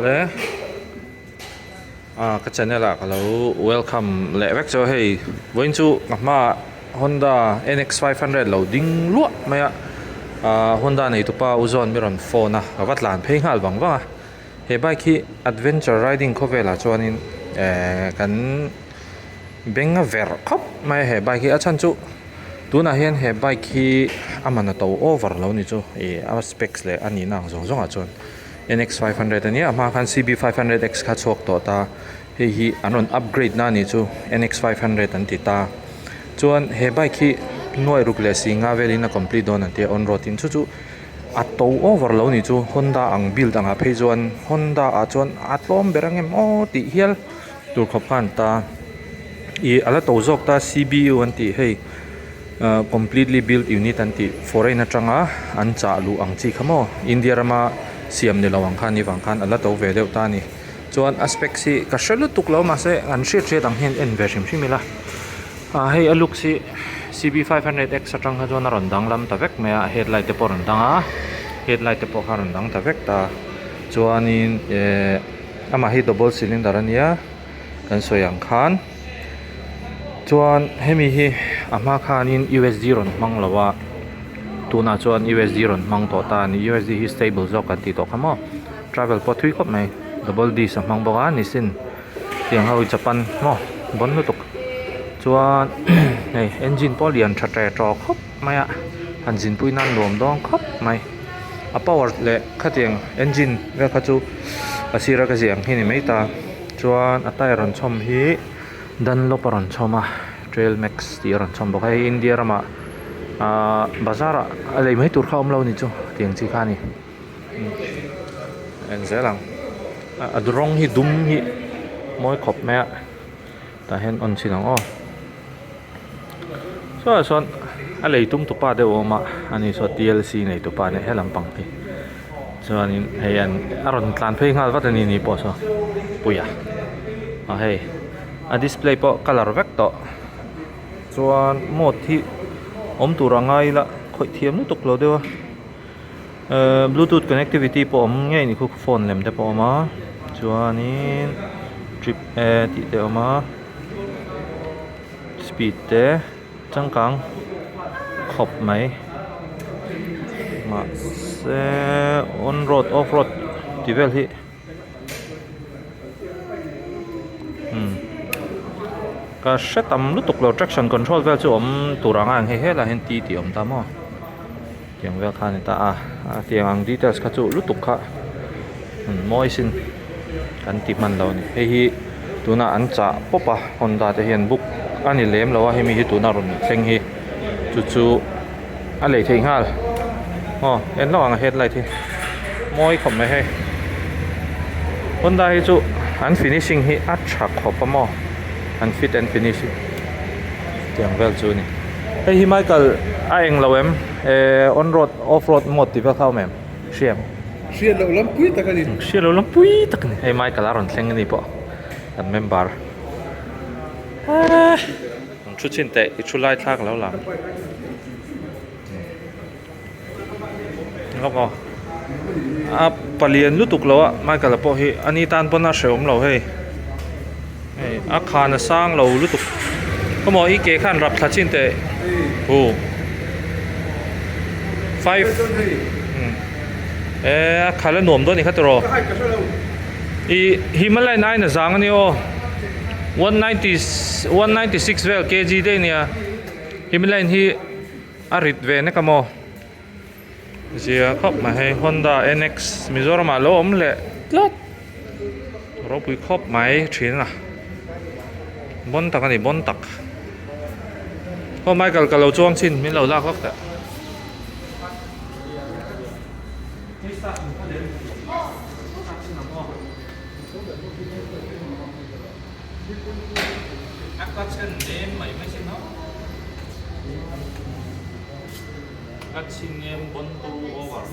เลยก็จะเนี่ยแหละเรา welcome เละแว็กซ์ให้วันจูกับมา Honda NX500 เราดิ้งล้วนไหมHonda ในตัวป้าอุจจาระมีรอนโฟนกับวัดหลานเพลงฮัลบังว่าเฮ้ยไปคี adventure riding เขาเวลาจวนนี้กันเบ่งเวอร์ครับไม่เฮ้ยไปคีอาชันจูตัวนั้นเห็นเฮ้ยไปคีมันตัว over แล้วนี่จูspecs เลยอันนี้นะส่งอาจวน NX500 อันนี้มาคัน CB500X ขัดชกตัวตาเฮ้ยอันนั้นอัปเกรดนั่นนี่จู NX500 อันที่ตาจวนเฮ้ยไปคีหน่วยรุกเลสิงาเวลิน่า complete โดนนั่นที่ on road อินจูอัตโต over แล้วนี่จู Honda อัง build อังเพย์จวน Honda จวนอัตล้อมเบรังเอ็มโอติเฮียลตัวขับขันตาอะไรตัวจอกตา CBU อันที่เฮ้ยcompletely built unit อันที่ foreign จังอันจ่าลูอังจีขโมอินเดียรามาเสียมในระหว่างคันนี่ฝั่งคันอะไรตัวเวเดลตานี่จวน aspect สิก็เชื่อลุตุกแล้วมาเสอันเชื่อดังเห็น inversion ใช่ไหมล่ะให้อลุกสิ CB500X จังขจวนรันดังลำตะเวกเมีย headlight เตปอรันดังheadlight เตปอรันดังตะเวกตาจวนนี้มาให้ double cylinder นี่กันสวยอย่างคันจวนให้มีมาคันนี้ USD รอนมังละว่าตัวน่าจวน USD รอนมังตัวตานี่ USD stable จอกกันติดต่อขโม travel พอทุยครบไหม double D สัมมังบอกว่านี่สินเสียงเขาญี่ปุ่นโม่บนนุตุกจวนนี่ engine พอเลียนชัดๆจอครบไหมengine ปุยนั่นรวมดองครบไหมpower เละขัดเสียง engine เรื่องขัดจูสีระกเสียงที่นี่ไม่ตาจวนอัตรารันชมฮีดันลบรันชมTrail Max ที่รันชมบอกให้อินเดียรามาบาซาระอะไรไม่ตัวเขาเรานี่จูเตียงจีขานี่เอ็นเซลังดูร้องฮีดุมฮีมวยขบแม่แต่เห็นอันสินังส่วนอะไรตุ้มตุปาเดวมาอันนี้ส่วน DLC ในตุปาเนี่ยให้ลำปังที่ส่วนนี้ให้อันอารมณ์การเพลงอะไรวัดนี้พอส่วนปุยให้display พอ color vector ส่วนโหมดที่ตัวร่างไงละค่อยเทียมนู้ตกเราเดียวBluetooth connectivity พอง่ายนี่คือโฟนเล่มแต่พอมาส่วนนี้ trip air ที่เดียวมา speed เตะจังกังขบไหมมาเซ on road off road ที่เวลที่ก็เซตตามลุตุกเรา traction control เวลจู่ตัวร่างให้ละเห็นตีตามอ่ะเตียงเวลคันนี่ตาเตียงอัง details ก็จู่ลุตุกค่ะมอยสินกันติมันเรานี่ให้ตัวน่ะอันจ่าปุ๊บHonda จะเห็นบุกอันนี้เล่มแล้วว่าให้มีตัวน่ารุนเซ็งฮีจู่อะไรทิ้งห้าเอ็นระหว่างเฮดอะไรที่มอยขบไม่ให้Honda ให้จู่อัน finishing ให้อัดฉากขบปะมออัน fit and finishing เตียงเวลจู่นี่ให้ฮิมาเกิลไอเองเราon road off road หมดที่เวลเข้าแม่เชียSia lo lampui tak kan ini. Sia lo lampui tak ni. Hey Michael aron seng ni po. Kan member. Chu chin te chu lai thak lo lam. Ngapa? Palian lu tuk lo Michael po hi ani tan po na seom lo hey. Hey akhan sang lo lu tuk. Ko mo i ke khan rap tha chin te. Oh. 5ขาละหน่วมตัวนี้ครับตัวฮิมาลัย9นะจังนี่196 เวล kg ได้เนี่ยฮิมาลัยที่อาริดเวนะครับโมเสียครับมาให้ Honda NX มิโซรามาล้มเลยลัดเราไปครบไหมชิ้นละบนตักนี่บนตักเพราะไม่กับเราจ้วงชิ้นไม่เราลากก็แต่Action name ไม่ใช่เนาะ Action name บนตัว over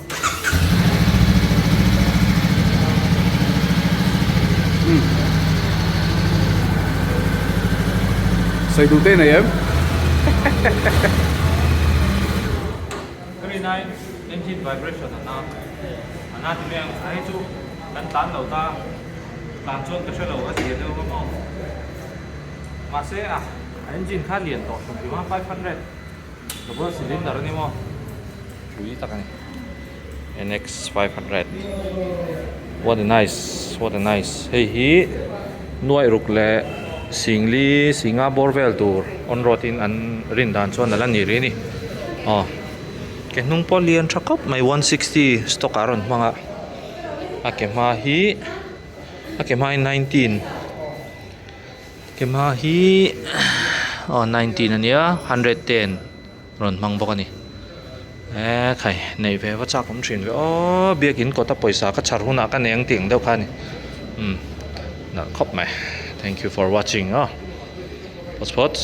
Saya dute na em. 39 engine vibration นะที่เรียกให้จู กันตันเราตาตามช่วงก็ช่วยเราก็เสียเร็วก็มองมาเซ่อะengine ค่าเหรียญต่อถึงที่ว่า500 double cylinder นี่มั้งดูอีกตักนี่ NX 500 what a nice เฮ้ยฮีหน่วยรุกเล่สิงลีสิงห์บอร์เวลตูร์ออนรถอินอันรินดานส่วนนั่นนี่เรนี่อ๋อแกนุ่งพอเลียนชักกับไม่160 stock aron mga akemahi 19 akemahi oh 19อันเนี้ย110รอนมังบอกนี่ใครในเว็บว่าจากผมชินเว้อ๋อเบียกินก็ตะปอยสาก็ชาร์หุนักกันเองติ่งเดียวกันนี่น่ะครบไหม thank you for watching อ๋อ Pots